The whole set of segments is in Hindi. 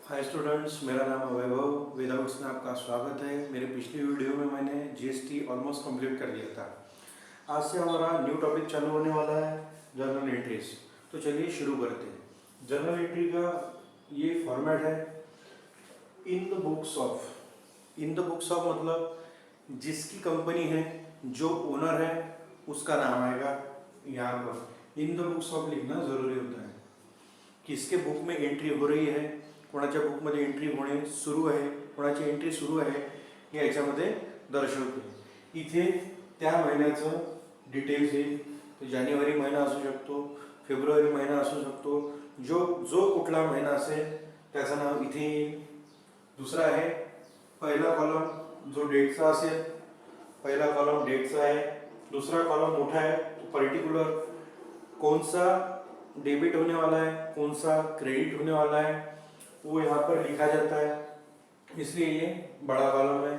हाय स्टूडेंट्स, मेरा नाम वैभव विदाउट्स में आपका स्वागत है। मेरे पिछली वीडियो में मैंने जीएसटी ऑलमोस्ट कंप्लीट कर दिया था। आज से हमारा न्यू टॉपिक चालू होने वाला है, जर्नल एंट्रीज। तो चलिए शुरू करते हैं। जर्नल एंट्री का ये फॉर्मेट है, in the books of. In the books of मतलब जिसकी कंपनी है, जो ओनर है, उसका नाम आएगा यहाँ पर। इन द बुक्स ऑफ लिखना जरूरी होता है। किसके बुक में एंट्री हो रही है, कोणाच्या बुकमध्ये एंट्री होणे सुरू आहे, कोणाची एंट्री सुरू आहे, हे याच्यामध्ये दर्शवते। इथे त्या महिन्याचं डिटेल्स येईल। तो जानेवारी महिना असू शकतो, फेब्रुवारी महिना असू शकतो, जो कुठला महिना असेल त्याचं नाव इथे येईल। दुसरा आहे पहिला कॉलम जो डेटचा असेल, पहिला कॉलम डेटचा आहे। दूसरा कॉलम मोठा है, तो पर्टिकुलर कौन सा डेबिट होने वाला है, कौन सा क्रेडिट होने वाला है, वो यहाँ पर लिखा जाता है, इसलिए ये बड़ा कॉलम है।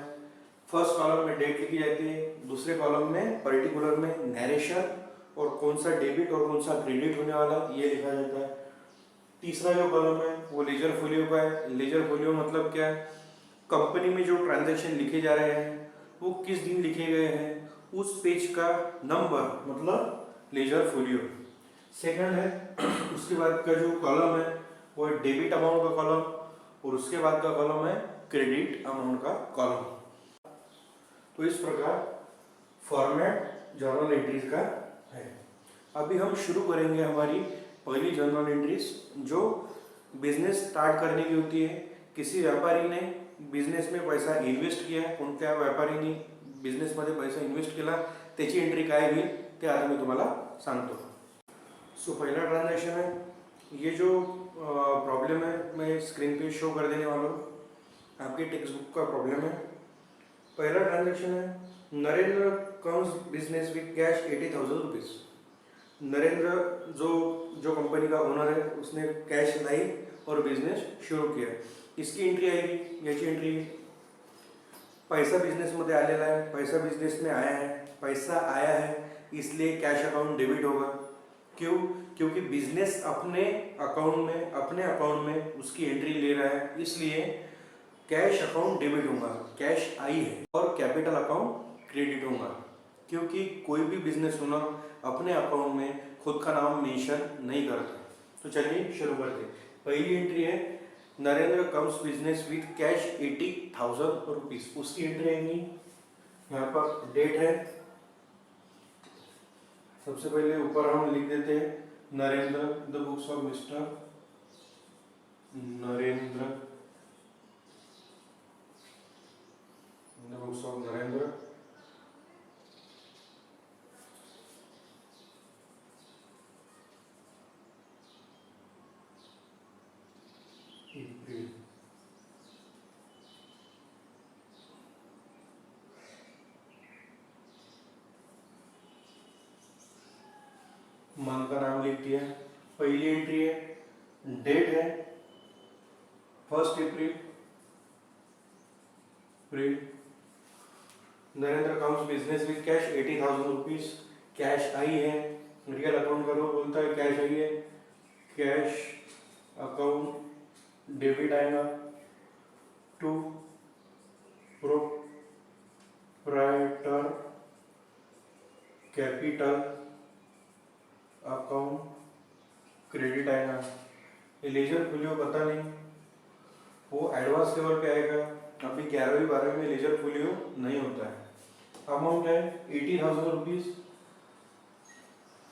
फर्स्ट कॉलम में डेट लिखी जाती है, दूसरे कॉलम में पर्टिकुलर में नरेशन और कौन सा डेबिट और कौन सा क्रेडिट होने वाला ये लिखा जाता है। तीसरा जो कॉलम है वो लेजर फोलियो का है। लेजर फोलियो मतलब क्या है, कंपनी में जो ट्रांजैक्शन लिखे जा रहे हैं वो किस दिन लिखे गए हैं, उस पेज का नंबर मतलब लेजर फोलियो। सेकंड है उसके बाद का जो कॉलम है वो है डेबिट अमाउंट का कॉलम, और उसके बाद का कॉलम है क्रेडिट अमाउंट का कॉलम। तो इस प्रकार फॉर्मेट जर्नल एंट्रीज का है। अभी हम शुरू करेंगे हमारी पहली जर्नल एंट्रीज, जो बिजनेस स्टार्ट करने की होती है। किसी व्यापारी ने बिझनेस में पैसा इन्वेस्ट किया, कोणत्या व्यापारीने बिझनेसमध्ये पैसा इन्वेस्ट केला, त्याची एंट्री काय होईल ते आता मी तुम्हाला सांगतो। सो पहला ट्रांजैक्शन है, ये जो प्रॉब्लम है मैं स्क्रीन पे शो कर देने वाला हूँ, आपके टेक्स्ट बुक का प्रॉब्लम है। पहला ट्रांजैक्शन है, Narendra comes business with cash 80,000 rupees. Narendra जो कंपनी का ओनर है, उसने कैश लाई और बिजनेस शुरू किया। इसकी एंट्री आएगी, याची एंट्री पैसा बिजनेसमध्ये आलेला है, पैसा बिजनेस में आया है, पैसा आया है, इसलिए कैश अकाउंट डेबिट होगा। क्यों? क्योंकि बिजनेस अपने अकाउंट में उसकी एंट्री ले रहा है, इसलिए कैश अकाउंट डेबिट होगा। कैश आई है और कैपिटल अकाउंट क्रेडिट होगा, क्योंकि कोई भी बिजनेस ओनर अपने अकाउंट में खुद का नाम मेंशन नहीं करता। तो चलिए शुरू करते हैं। पहली एंट्री है, Narendra comes business with cash 80,000 rupees. उसकी एंट्री आएंगी, यहाँ पर डेट है। सबसे पहले ऊपर हम लिख देते हैं Narendra, the books of mister Narendra, the books of Narendra. Month का नाम लिख दिया। पहली एंट्री है, डेट है 1 April. Narendra comes business with cash 80,000 rupees. Cash आई है, रियल अकाउंट करो, बोलता है कैश आई है, कैश अकाउंट डेबिट आएगा to proprietor capital account credit आएगा। ये लेजर फोलियो पता नहीं, वो एडवांस लेवल पे आएगा। अभी 11वीं 12वीं में लेजर फोलियो नहीं होता है। अमाउंट है 80,000 रुपीज़,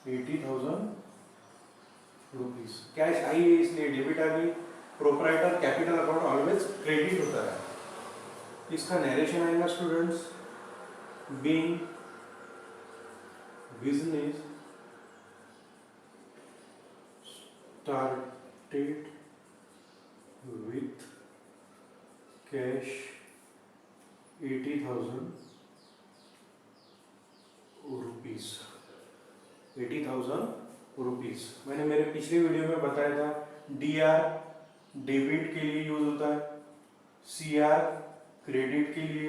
80,000 रुपीज़। कैश आई है इसलिए डेबिट आ गई। Proprietor capital account always credit होता है। इसका नरेशन आएगा students, being business started with cash 80,000 rupees. 80,000 rupees मैंने मेरे पिछली वीडियो में बताया था। डीआर डेबिट के लिए यूज होता है, सीआर क्रेडिट के लिए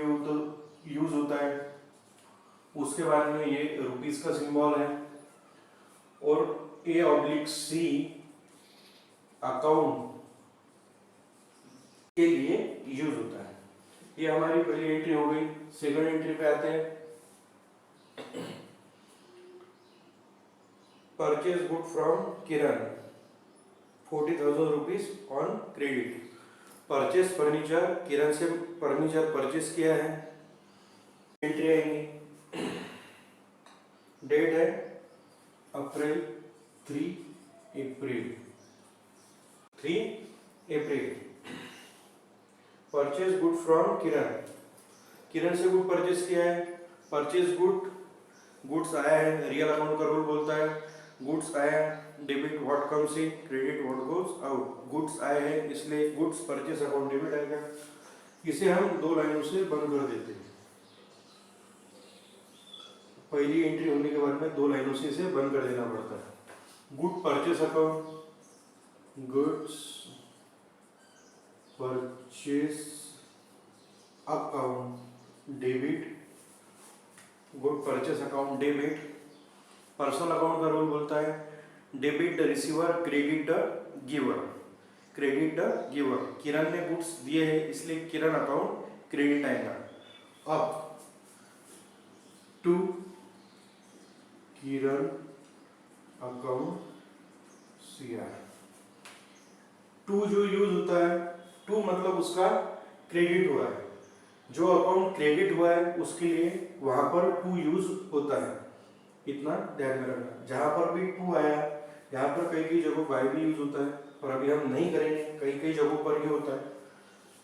यूज होता है। उसके बाद में ये रुपीज़ का सिंबल है, और A/C अकाउंट के लिए यूज होता है। ये हमारी पहली एंट्री हो गई। सेकंड एंट्री पे आते हैं। Purchase good from Kiran 40,000 rupees on credit. Purchase furniture, Kiran से फर्नीचर परचेज किया है। एंट्री आएंगी। डेट है April 3 April. Purchase good from Kiran, Kiran से गुड परचेज किया है। परचेज गुड, गुड्स आया है, रियल अकाउंट का रूल बोलता है गुड्स आया, debit what comes in, credit what goes out. Goods आए हैं इसलिए गुड्स परचेज अकाउंट डेबिट आएगा। इसे हम दो लाइनों से बंद कर देते हैं। पहली एंट्री होने के बाद में दो लाइनों से इसे बंद कर देना पड़ता है। Good purchase account, goods purchase account debit, good purchase account debit. Personal account का रूल बोलता है debit the receiver, credit the giver. Credit the giver, Kiran ने गुड्स दिए हैं इसलिए किरण अकाउंट क्रेडिट आएगा। अब to Kiran account CR. To जो यूज होता है, टू मतलब उसका क्रेडिट हुआ है, जो अकाउंट क्रेडिट हुआ है उसके लिए वहां पर टू यूज होता है। इतना ध्यान में रखना। जहां पर भी टू आया, यहाँ पर कई कई जगहों बाय भी यूज होता है, पर अभी हम नहीं करेंगे। कई कई जगहों पर ये होता है।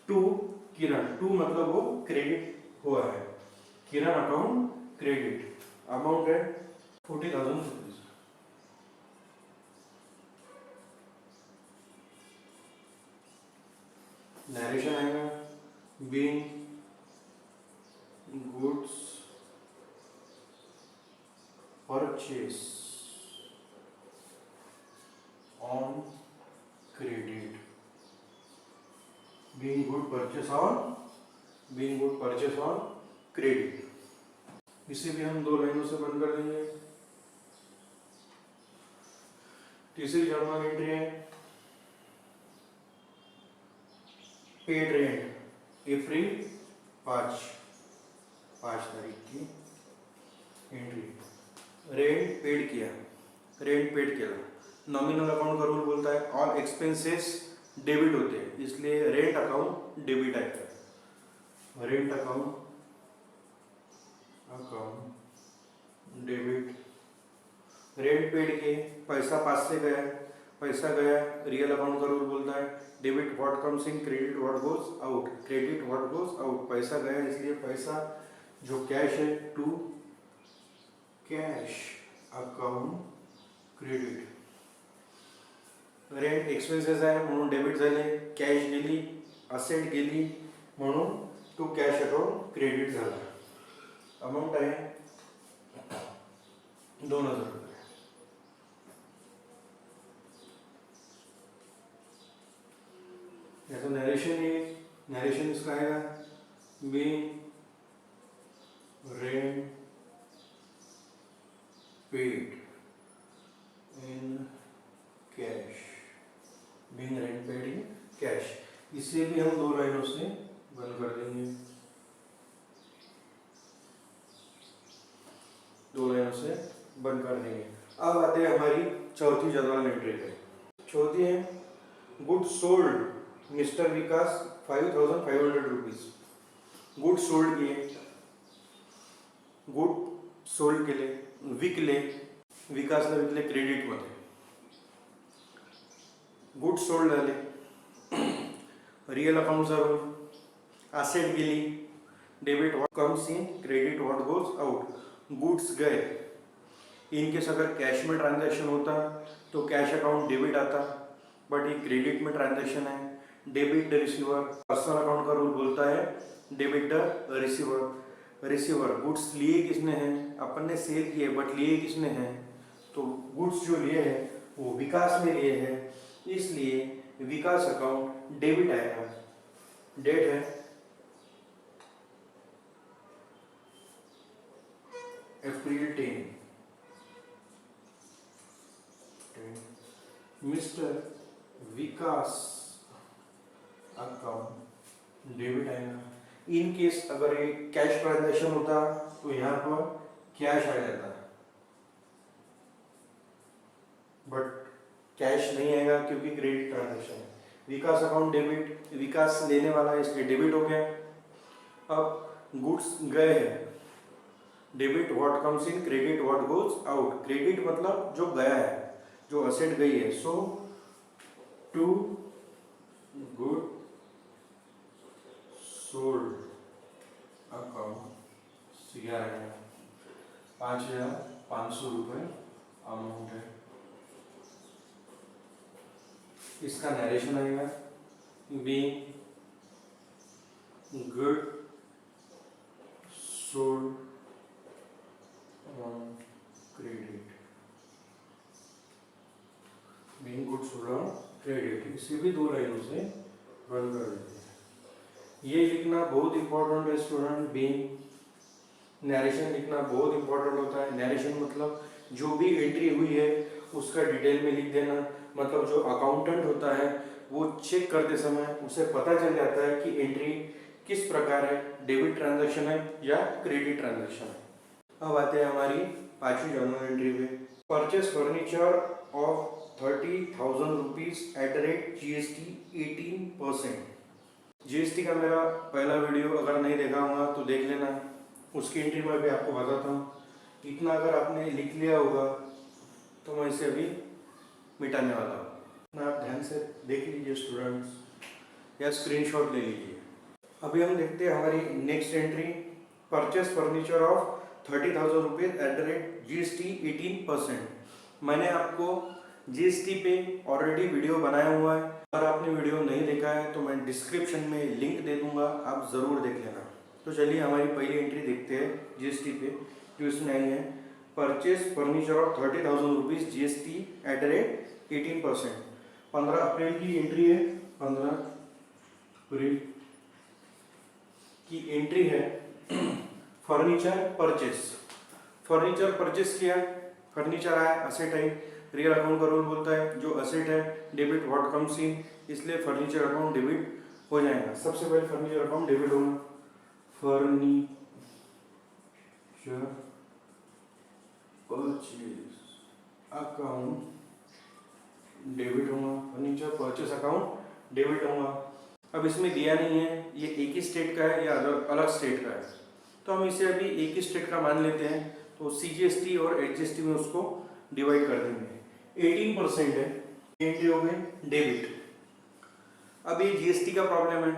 टू किरण, टू मतलब वो क्रेडिट हुआ है, किरण अकाउंट क्रेडिट। अमाउंट है 40,000 रुपीज। नरेशन आएगा being goods purchase on credit, being good purchase on credit. इसे भी हम दो लाइनों से बंद कर देंगे। तीसरी जर्नल एंट्री है पेड रेंट अप्रैल 5 तारीख की एंट्री। रेंट पेड किया, रेंट पेड किया। नॉमिनल अकाउंट का रूल बोलता है ऑल एक्सपेंसेस डेबिट होते हैं, इसलिए रेंट अकाउंट डेबिट आएगा। Rent account debit. Rent paid किए, पैसा पास से गया, पैसा गया। रियल अकाउंट का रूल बोलता है debit what comes in, credit what goes out. Credit what goes out, पैसा गया इसलिए पैसा जो कैश है to cash account credit. Rent expenses आहे म्हणून डेबिट झाले, कॅश गेली, असेट गेली म्हणून टू कॅश अकाउंट क्रेडिट झाला। अमाउंट आहे 2,000 रुपये। याचं नरेशन इसका आएगा being rent paid in cash, being rent paid in cash. इसे भी हम दो लाइनों से बंद कर देंगे। दो लाइनों से बंद कर देंगे। अब आते हैं हमारी चौथी जर्नल एंट्री पे। चौथी है गुड सोल्ड मिस्टर विकास 5,500 रुपीज। गुड सोल्ड किए, गुड सोल्ड केले, विकले, विकासला विकले क्रेडिटमध्ये। गुड सोल्ड झाले, रियल अकाउंटचा रूल, असेट गेली, debit what comes in, credit what goes out. Goods गए, इनकेस अगर कैश में ट्रांजैक्शन होता तो कैश अकाउंट डेबिट आता, बट ये क्रेडिट में ट्रांजैक्शन है, debit the receiver. Personal account का रूल बोलता है debit the receiver. Receiver goods लिए किसने हैं, अपन ने सेल किए, बट लिए किसने हैं, तो गुड्स जो लिए हैं वो विकास ने लिए हैं, इसलिए विकास अकाउंट डेबिट आएगा। डेट है अप्रैल 10। मिस्टर विकास अकाउंट डेबिट आएगा। इन केस अगर ये कैश ट्रांजैक्शन होता तो यहाँ पर कैश आ जाता, बट कैश नहीं आएगा क्योंकि क्रेडिट ट्रांजैक्शन है। विकास अकाउंट डेबिट, विकास लेने वाला है इसलिए डेबिट हो गया। अब गुड्स गए हैं, debit what comes in, credit what goes out. Credit मतलब जो गया है, जो असेट गई है। So to good sold account CR है 5,500 रुपये अमाउंट है। इसका नरेशन आएगा, being good sold on credit, being good sold on credit. इसे भी 2 लाइनों से रन कर देते हैं। ये लिखना बहुत इंपॉर्टेंट है स्टूडेंट। बीइंग नरेशन लिखना बहुत इंपॉर्टेंट होता है। नरेशन मतलब जो भी एंट्री हुई है उसका डिटेल में लिख देना। मतलब जो अकाउंटेंट होता है वो चेक करते समय उसे पता चल जाता है कि एंट्री किस प्रकार है, डेबिट ट्रांजैक्शन है या क्रेडिट ट्रांजैक्शन है। अब आते हैं हमारी 5वीं जर्नल एंट्री पे। Purchase furniture of 30,000 rupees at the rate GST 18%। GST का मेरा पहला वीडियो अगर नहीं देखा होगा तो देख लेना, उसकी एंट्री में भी आपको बताता हूँ। इतना अगर आपने लिख लिया होगा तो मैं इसे अभी मिटाने वाला हूँ। आप ध्यान से देख लीजिए स्टूडेंट्स या स्क्रीनशॉट ले लीजिए। अभी हम देखते हैं हमारी next entry, purchase furniture of 30,000 rupees at the rate GST 18%। मैंने आपको GST पे ऑलरेडी वीडियो बनाया हुआ है। अगर आपने वीडियो नहीं देखा है तो मैं डिस्क्रिप्शन में लिंक दे दूंगा, आप ज़रूर देख लेना। तो चलिए हमारी पहली एंट्री देखते हैं GST पे, जो इसमें आई है। Purchase furniture of 30,000 rupees GST at the rate 18%। 15 अप्रैल की एंट्री है। 15 अप्रैल की एंट्री है। फर्नीचर परचेस, फर्नीचर परचेस किया, फर्नीचर आया, असेट है। रियल अकाउंट का रूल बोलता है जो असेट है डेबिट व्हाट कम्स इन, इसलिए फर्नीचर अकाउंट डेबिट हो जाएगा। सबसे पहले फर्नीचर अकाउंट डेबिट होगा, फर्नीचर परचेस अकाउंट डेबिट होगा, फर्नीचर परचेस अकाउंट डेबिट होगा। अब इसमें दिया नहीं है ये एक ही स्टेट का है या अलग स्टेट का है, तो हम इसे अभी एक ही स्टेट का मान लेते हैं। तो CGST और HGST में उसको डिवाइड कर देंगे। 18% है, एंट्री हो गई डेबिट। अब ये GST का प्रॉब्लम है,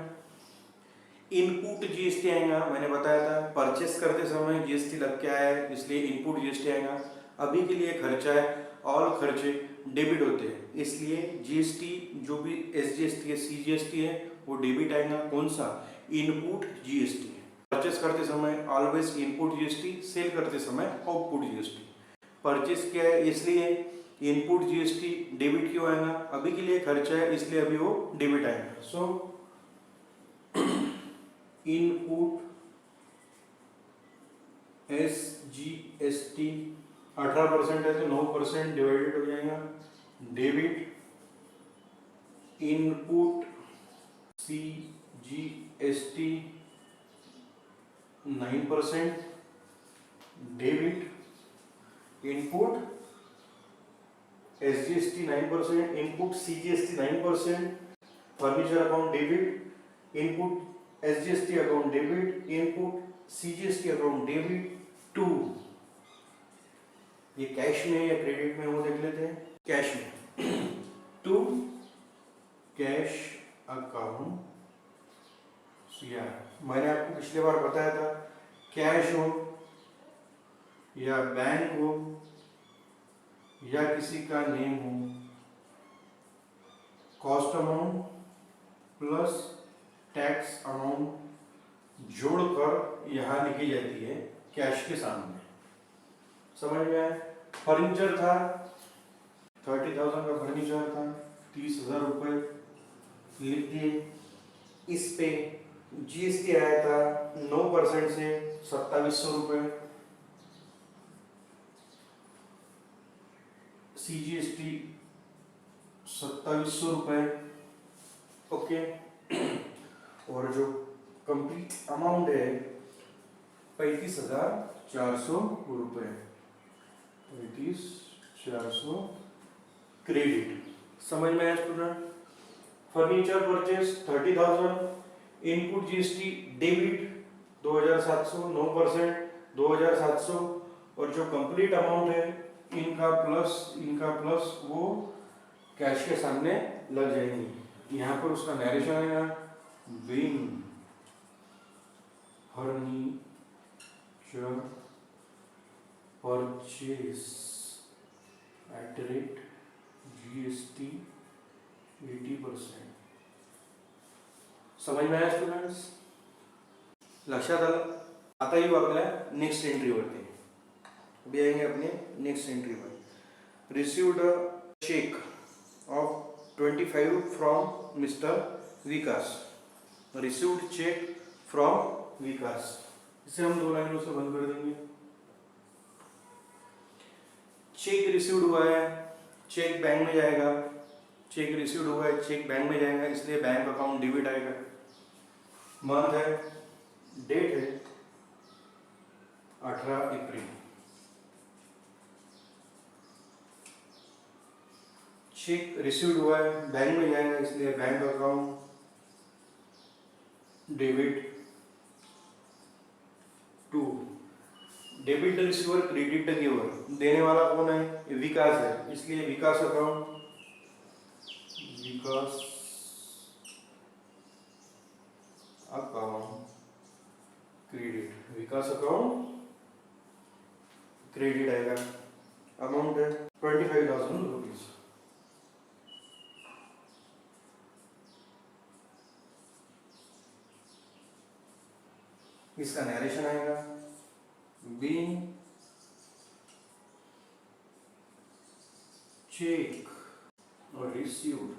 इनपुट GST आएगा। मैंने बताया था परचेस करते समय GST लग के आया है, इसलिए इनपुट GST आएगा। अभी के लिए खर्चा है, ऑल खर्चे डेबिट होते हैं, इसलिए GST जो भी SGST है CGST है वो डेबिट आएगा। कौन सा? Input GST। परचेस करते समय ऑलवेज इनपुट GST, सेल करते समय आउटपुट GST। परचेस क्या है इसलिए इनपुट GST डेबिट क्यों आएगा? अभी के लिए खर्चा है इसलिए अभी वो डेबिट आएगा। सो इनपुट SGST 18% है तो 9% डिवाइडेड हो जाएगा debit. Input CGST 9% debit, input SGST 9%, input CGST 9%, furniture account debit, input SGST account debit, input CGST account debit to. ये कैश में या क्रेडिट में वो देख लेते हैं। कैश में टू कैश अकाउंट CR। मैंने आपको पिछली बार बताया था कैश हो या बैंक हो या किसी का नेम हो, cost amount plus tax amount जोड़कर यहाँ लिखी जाती है कैश के सामने। समझ में आया? फर्नीचर था 30,000 का, फर्नीचर था 30,000 रुपये लिख दिए। इस पे GST आया था 9% से 2700 रुपये, CGST 2700 रुपये। ओके, और जो कंप्लीट अमाउंट है 35,400 रुपये, 35,400 क्रेडिट। समझ में आया student? Furniture purchase 30,000, input GST debit 2,700, 9% 2,700, और जो कंप्लीट अमाउंट है इनका प्लस वो कैश के सामने लग जाएंगी। यहाँ पर उसका नरेशन आएगा, being furniture purchase at rate GST 80%। समझ में आया स्टुडंट्स? लक्षात आलं? आता येऊ आपल्या नेक्स्ट एंट्रीवरती। अभी आएंगे अपने नेक्स्ट एंट्री पर। Received a cheque of 25 from mister Vikas. Received cheque from Vikas, इसे हम 2 लाइनों से बंद कर देंगे। चेक रिसीव्ड हुआ है, चेक बैंक में जाएगा। चेक रिसीव्ड हुआ है, चेक बैंक में जाएगा, इसलिए बैंक अकाउंट डेबिट आएगा। मंथ है, डेट है 18 अप्रैल। चेक रिसीव्ड हुआ है, बैंक में जाएगा, इसलिए bank account debit to. Debit the receiver, credit the giver. देने वाला कौन है? विकास है, इसलिए Vikas account credit. Vikas account credit आएगा। अमाउंट है 25,000 रुपीज। इसका नरेशन आएगा, बीइंग चेक और received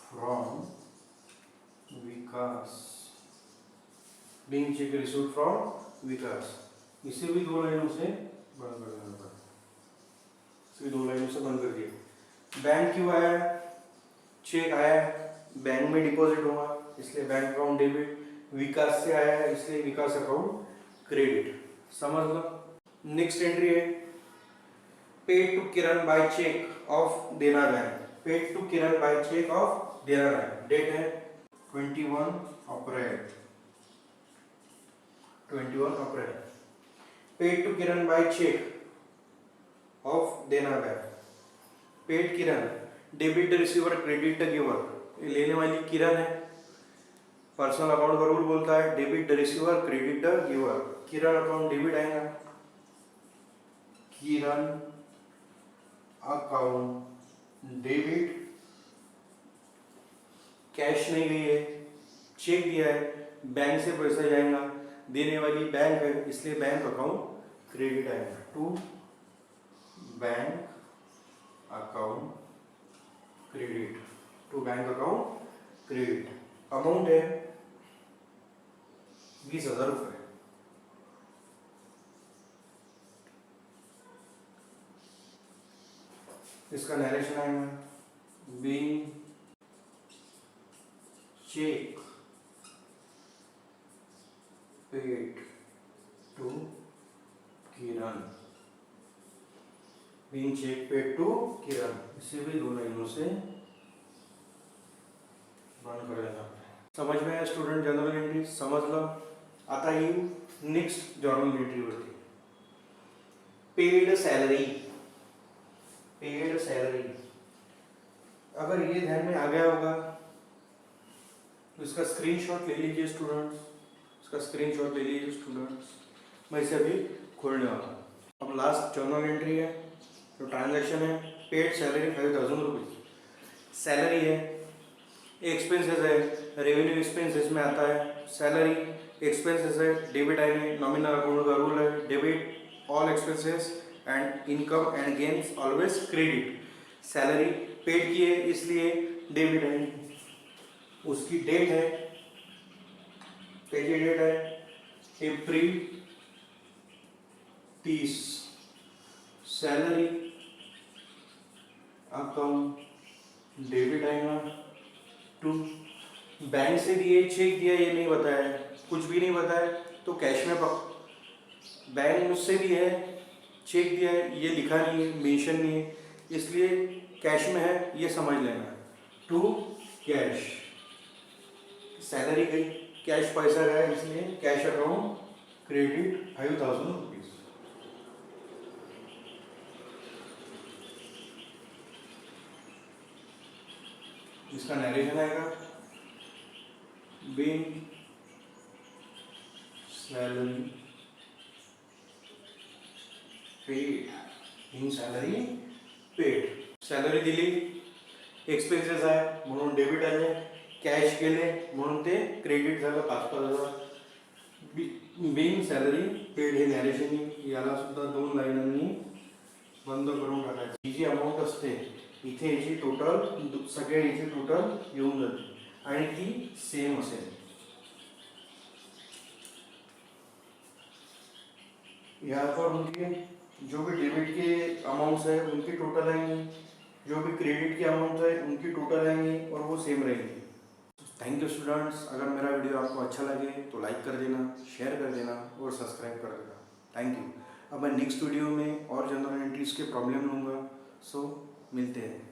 from Vikas. Being cheque received from Vikas, इसे भी 2 लाइनों से बंद कर देना पड़ा। इसे 2 लाइनों से बंद कर दिया। बैंक क्यों आया? चेक आया, बैंक में डिपॉजिट हुआ, इसलिए बैंक अकाउंट डेबिट। विकास से आया है, इसलिए विकास अकाउंट क्रेडिट। समझ लो। नेक्स्ट एंट्री है paid to Kiran by cheque of Dena bank. Paid to Kiran by cheque of Dena bank. Date है 21 April. 21 April. Paid to Kiran by cheque of Dena bank. Paid Kiran, debit the receiver, credit the giver. लेने वाली किरण है, पर्सनल अकाउंट का रूल बोलता है debit the receiver, credit the giver. Kiran account debit आएगा, किरण अकाउंट डेबिट। कैश नहीं गई है, चेक दिया है, बैंक से पैसा जाएगा, देने वाली बैंक है, इसलिए बैंक अकाउंट क्रेडिट आएगा। To bank account credit, to bank account credit. Amount है 20,000 रुपये। इसका नरेशन आएगा, being cheque paid to Kiran. Being cheque paid to Kiran, इसे भी 2 लाइनों से बंद कर देना। समझ में आया स्टूडेंट? जनरल एंट्री समझ लो। आता ही नेक्स्ट जर्नल एंट्री वरती। Paid salary. पेड सैलरी, अगर ये ध्यान में आ गया होगा तो इसका स्क्रीनशॉट ले लीजिए स्टूडेंट्स। इसका स्क्रीनशॉट ले लीजिए स्टूडेंट्स। मैं इसे अभी खोलने वाला हूँ। अब लास्ट जर्नल एंट्री है, तो ट्रांजैक्शन है पेड सैलरी 5,000 रुपीज। सैलरी है, एक्सपेंसेस है, रेवेन्यू एक्सपेंसेस में आता है। सैलरी एक्सपेंसेस है, डेबिट आएंगे। नॉमिनल अकाउंट का रूल है debit all expenses and income and gains always credit. Salary paid की है, इसलिए डेबिट आएंगे। उसकी डेट है, पे की डेट है अप्रैल 30। सैलरी अकाउंट डेबिट आएगा टू, बैंक से दिए चेक दिया ये नहीं बताया, कुछ भी नहीं बताया, तो कैश में बैंक मुझसे भी है, चेक दिया है, ये लिखा नहीं है, मेंशन नहीं है, इसलिए कैश में है ये समझ लेना। टू कैश, सैलरी गई, कैश पैसा गया, इसलिए कैश अकाउंट क्रेडिट 5000 रुपीज। इसका नरेशन आएगा, बीइंग सैलरी पेड, इन सॅलरी पेड, सॅलरी दिली, एक्सपेन्सेस आहे म्हणून डेबिट आले, कॅश गेले म्हणून ते क्रेडिट झालं 5,000। बिंग सॅलरी पेड हे नॅरेशन, याला सुद्धा 2 लाईनांनी बंद करून टाकायचं। ही जी अमाऊंट असते इथे याची टोटल, सगळ्या याची टोटल येऊन जाते आणि ती सेम असेल। यहाँ पर उनके जो भी डेबिट के अमाउंट्स है उनकी टोटल आएंगी, जो भी क्रेडिट के अमाउंट है उनकी टोटल आएंगी और वो सेम रहेंगी। थैंक यू स्टूडेंट्स, अगर मेरा वीडियो आपको अच्छा लगे तो लाइक कर देना, शेयर कर देना और सब्सक्राइब कर देना। Thank you. अब मैं नेक्स्ट वीडियो में और जनरल एंट्रीज के प्रॉब्लम लूँगा। सो मिलते हैं।